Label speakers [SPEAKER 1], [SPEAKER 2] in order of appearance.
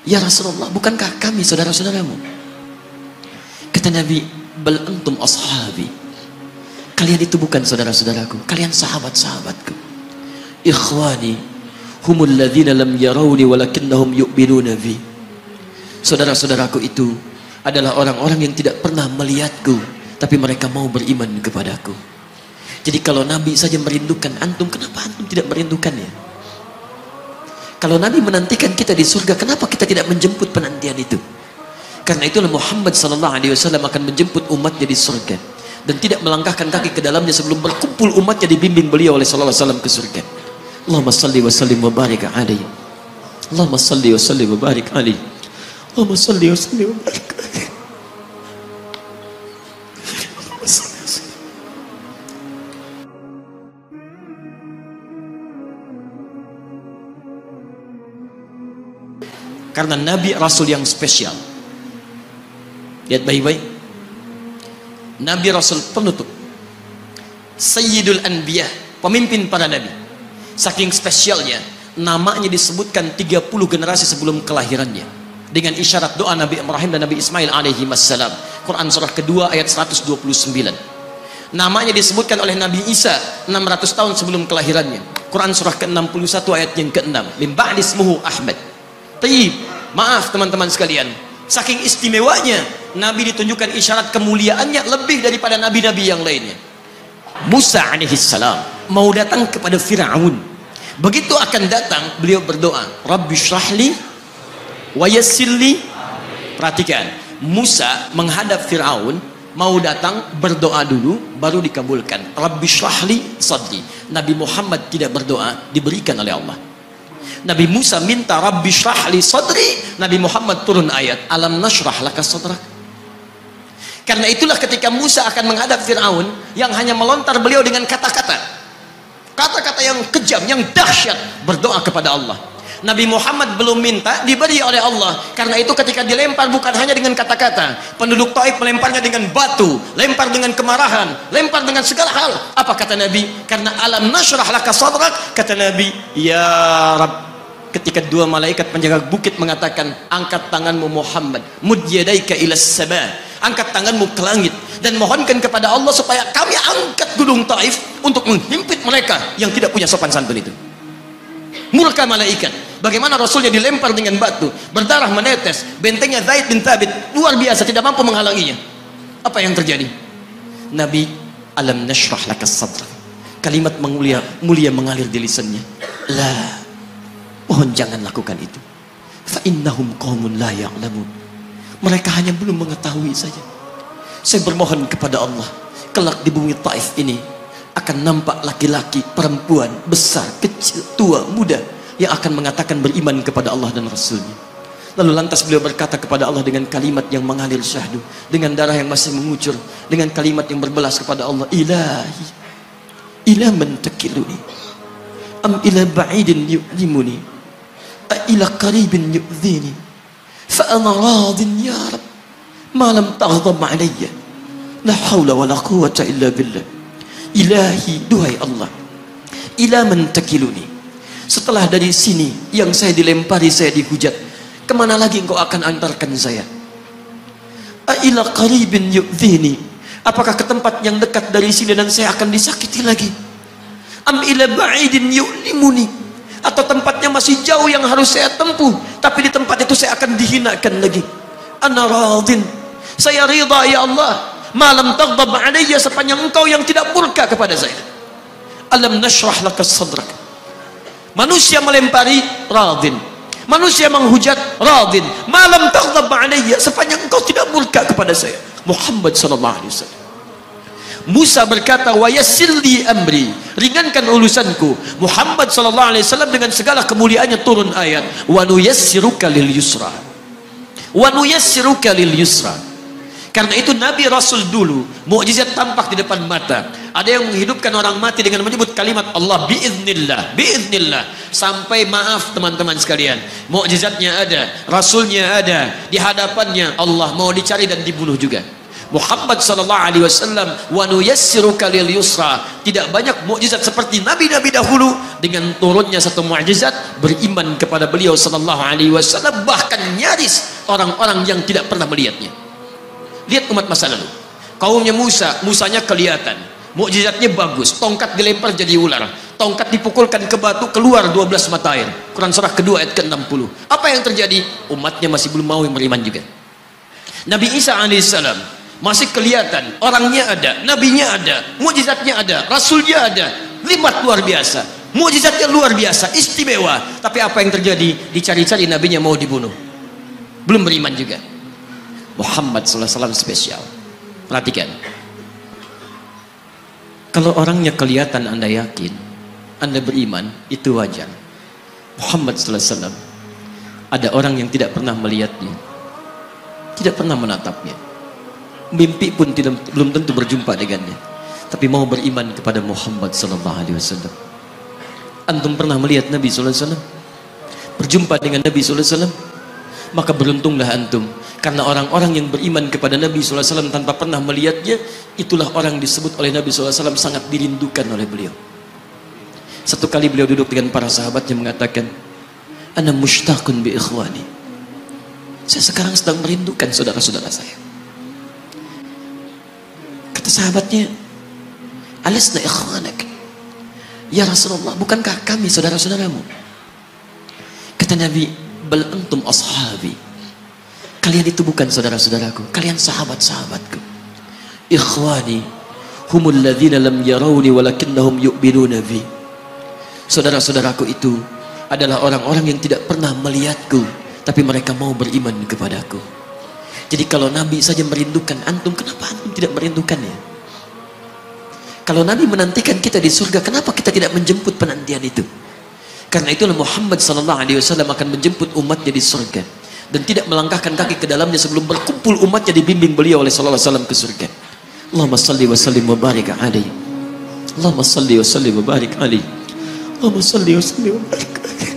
[SPEAKER 1] Ya Rasulullah, bukankah kami saudara-saudaramu? Kata Nabi, bal antum ashabi. Kalian itu bukan saudara-saudaraku, kalian sahabat-sahabatku. Ikhwani humul ladzina lam yarawni walakinnahum yu'minuna bi. Saudara-saudaraku itu adalah orang-orang yang tidak pernah melihatku, tapi mereka mau beriman kepadaku. Jadi kalau Nabi saja merindukan antum, kenapa antum tidak merindukannya? Kalau Nabi menantikan kita di surga, kenapa kita tidak menjemput penantian itu? Karena itulah Muhammad SAW akan menjemput umatnya di surga dan tidak melangkahkan kaki ke dalamnya sebelum berkumpul umatnya dibimbing beliau oleh SAW ke surga. Allahumma salli wa sallim wa barik alaihi. Allahumma salli wa sallim wa barik alaihi. Allahumma salli wa sallim wa barik alaihi. Karena Nabi Rasul yang spesial. Lihat baik-baik. Nabi Rasul penutup, Sayyidul Anbiya, pemimpin para nabi. Saking spesialnya, namanya disebutkan 30 generasi sebelum kelahirannya dengan isyarat doa Nabi Ibrahim dan Nabi Ismail alaihi wassalam. Quran surah kedua ayat 129. Namanya disebutkan oleh Nabi Isa 600 tahun sebelum kelahirannya. Quran surah ke-61 ayat yang ke-6. Min ba'di ismuhu Ahmad. Taib, maaf teman-teman sekalian, saking istimewanya Nabi ditunjukkan isyarat kemuliaannya lebih daripada nabi-nabi yang lainnya. Musa alaihissalam mau datang kepada Fir'aun. Begitu akan datang, beliau berdoa, Rabbi syrahli wa yassirli. Perhatikan, Musa menghadap Fir'aun, mau datang berdoa dulu baru dikabulkan. Rabbi syrahli sadri. Nabi Muhammad tidak berdoa, diberikan oleh Allah. Nabi Musa minta Rabbi syrahli sadri, Nabi Muhammad turun ayat alam nashrah laka sadrak. Karena itulah ketika Musa akan menghadap Fir'aun yang hanya melontar beliau dengan kata-kata yang kejam, yang dahsyat, berdoa kepada Allah. Nabi Muhammad belum minta, diberi oleh Allah. Karena itu ketika dilempar bukan hanya dengan kata-kata, penduduk Taif melemparnya dengan batu, lempar dengan kemarahan, lempar dengan segala hal. Apa kata Nabi? Karena alam nashrah laka sadrak, kata Nabi, ya Rabb. Ketika dua malaikat penjaga bukit mengatakan, angkat tanganmu Muhammad, mud yadaika ilas sama, angkat tanganmu ke langit dan mohonkan kepada Allah supaya kami angkat gunung Taif untuk menghimpit mereka yang tidak punya sopan santun itu. Murka malaikat. Bagaimana Rasulnya dilempar dengan batu, berdarah menetes, bentengnya Zaid bin Thabit luar biasa, tidak mampu menghalanginya. Apa yang terjadi? Nabi, alam nashrah lakas sadrak. Kalimat mulia mengalir di lisannya. La, mohon jangan lakukan itu. Fa innahum qaumun la ya'lamun. Mereka hanya belum mengetahui saja. Saya bermohon kepada Allah, kelak di bumi Taif ini akan nampak laki-laki, perempuan, besar, kecil, tua, muda yang akan mengatakan beriman kepada Allah dan Rasulnya. Lalu lantas beliau berkata kepada Allah dengan kalimat yang mengalir syahdu, dengan darah yang masih mengucur, dengan kalimat yang berbelas kepada Allah, Ilahi, ila man takiluni, am ila ba'idin yu'limuni, a ila qaribin yu'zini, fa ana radin ya Rab, ma lam taghdab alayya, la hawla wa la quwwata illa billah. Ilahi, duhai Allah, ila man takiluni, setelah dari sini yang saya dilempari, saya dihujat, kemana lagi engkau akan antarkan saya? Ila qaribin yu'dhini, apakah ke tempat yang dekat dari sini dan saya akan disakiti lagi? Am ila ba'idin yu'limuni, atau tempatnya masih jauh yang harus saya tempuh, tapi di tempat itu saya akan dihinakan lagi. Ana radin, saya ridha ya Allah, malam taghdab alayya, sepanjang engkau yang tidak murka kepada saya. Alam nashrah laka sadrak. Manusia melempari, radin. Manusia menghujat, radin. Malam taghdab alayya, sepanjang engkau tidak murka kepada saya. Muhammad sallallahu alaihi wasallam. Musa berkata, wa yassirli amri, ringankan urusanku. Muhammad sallallahu alaihi wasallam dengan segala kemuliaannya turun ayat, wa nuyassiruka lil yusra. Wa nuyassiruka lil yusra. Karena itu Nabi Rasul dulu mukjizat tampak di depan mata. Ada yang menghidupkan orang mati dengan menyebut kalimat Allah biiznillah, biiznillah. Sampai maaf teman-teman sekalian, mukjizatnya ada, Rasulnya ada, di hadapannya Allah mau dicari dan dibunuh juga. Muhammad sallallahu alaihi wasallam, wa nuyassiruka lil yusra. Tidak banyak mukjizat seperti nabi-nabi dahulu dengan turunnya satu mukjizat beriman kepada beliau sallallahu alaihi wasallam, bahkan nyaris orang-orang yang tidak pernah melihatnya. Lihat umat masa lalu, kaumnya Musa, Musanya kelihatan, mukjizatnya bagus, tongkat dilempar jadi ular, tongkat dipukulkan ke batu keluar 12 mata air. Quran surah kedua ayat ke-60. Apa yang terjadi? Umatnya masih belum mau beriman juga. Nabi Isa alaihissalam masih kelihatan, orangnya ada, nabinya ada, mukjizatnya ada, rasulnya ada, limat luar biasa, mukjizatnya luar biasa, istimewa. Tapi apa yang terjadi? Dicari-cari nabinya mau dibunuh, belum beriman juga. Muhammad sallallahu alaihi wasallam spesial. Perhatikan, kalau orangnya kelihatan Anda yakin, Anda beriman, itu wajar. Muhammad sallallahu alaihi wasallam, ada orang yang tidak pernah melihatnya, tidak pernah menatapnya, mimpi pun belum tentu berjumpa dengannya, tapi mau beriman kepada Muhammad sallallahu alaihi wasallam. Antum pernah melihat Nabi sallallahu alaihi wasallam? Berjumpa dengan Nabi sallallahu alaihi wasallam? Maka beruntunglah antum, karena orang-orang yang beriman kepada Nabi sallallahu alaihi wasallam tanpa pernah melihatnya, itulah orang disebut oleh Nabi sallallahu alaihi wasallam sangat dirindukan oleh beliau. Satu kali beliau duduk dengan para sahabatnya mengatakan, ana mushtaqun bi ikhwani, saya sekarang sedang merindukan saudara-saudara saya. Kata sahabatnya, alasna ikhwanak ya Rasulullah, bukankah kami saudara-saudaramu? Kata Nabi, bal antum ashabi, kalian itu bukan saudara-saudaraku, kalian sahabat-sahabatku. Ikhwani humul ladzina lam yarawni walakinnahum yu'minuna bi, saudara-saudaraku itu adalah orang-orang yang tidak pernah melihatku, tapi mereka mau beriman kepadaku. Jadi kalau Nabi saja merindukan antum, kenapa antum tidak merindukannya? Kalau Nabi menantikan kita di surga, kenapa kita tidak menjemput penantian itu? Karena itulah Muhammad sallallahu alaihi wasallam akan menjemput umatnya di surga dan tidak melangkahkan kaki ke dalamnya sebelum berkumpul umatnya dibimbing beliau oleh sallallahu alaihi wasallam ke surga. Allahumma salli wa sallim wa barik alaihi. Allahumma salli wa sallim wa barik alaihi. Allahumma salli wa sallim wa barik alaihi.